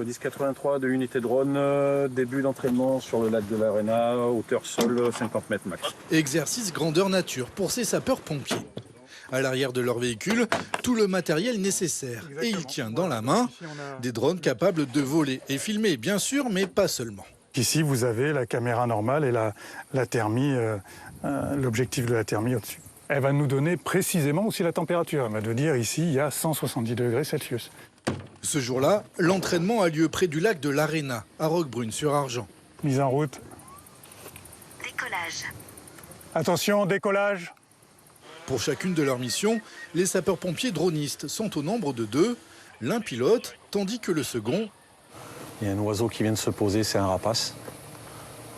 au 1083 de unité drone, début d'entraînement sur le lac de l'Arena, hauteur sol 50 mètres max. Exercice grandeur nature pour ces sapeurs-pompiers. À l'arrière de leur véhicule, tout le matériel nécessaire. Et il tient dans la main des drones capables de voler et filmer, bien sûr, mais pas seulement. Ici, vous avez la caméra normale et la thermie, l'objectif de la thermie au-dessus. Elle va nous donner précisément aussi la température. Elle va nous dire ici, il y a 170 degrés Celsius. Ce jour-là, l'entraînement a lieu près du lac de l'Arena, à Roquebrune-sur-Argent. Mise en route. Décollage. Attention, décollage. Pour chacune de leurs missions, les sapeurs-pompiers dronistes sont au nombre de 2, l'un pilote, tandis que le second... Il y a un oiseau qui vient de se poser, c'est un rapace.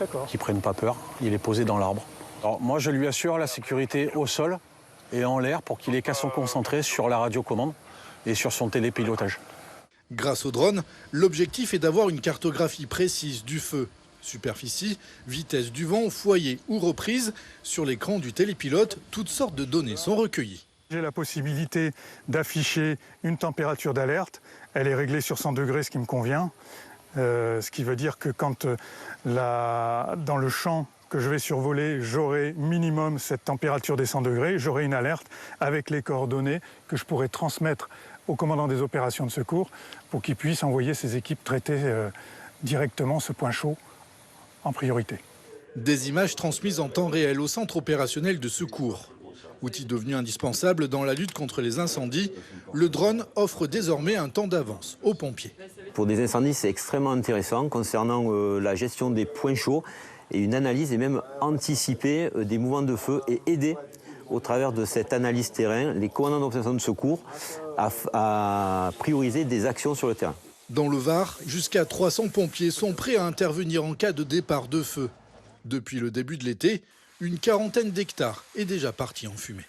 D'accord. Qui ne prenne pas peur, il est posé dans l'arbre. Alors moi, je lui assure la sécurité au sol et en l'air pour qu'il ait qu'à se concentrer sur la radiocommande et sur son télépilotage. Grâce au drone, l'objectif est d'avoir une cartographie précise du feu. Superficie, vitesse du vent, foyer ou reprise. Sur l'écran du télépilote, toutes sortes de données sont recueillies. J'ai la possibilité d'afficher une température d'alerte. Elle est réglée sur 100 degrés, ce qui me convient. Ce qui veut dire que quand dans le champ que je vais survoler, j'aurai minimum cette température des 100 degrés, j'aurai une alerte avec les coordonnées que je pourrai transmettre au commandant des opérations de secours pour qu'il puisse envoyer ses équipes traiter directement ce point chaud en priorité. Des images transmises en temps réel au centre opérationnel de secours. Outil devenu indispensable dans la lutte contre les incendies, le drone offre désormais un temps d'avance aux pompiers. Pour des incendies, c'est extrêmement intéressant concernant la gestion des points chauds et une analyse et même anticiper des mouvements de feu et aider au travers de cette analyse terrain les commandants d'opérations de secours à prioriser des actions sur le terrain. Dans le Var, jusqu'à 300 pompiers sont prêts à intervenir en cas de départ de feu. Depuis le début de l'été, une quarantaine d'hectares est déjà partie en fumée.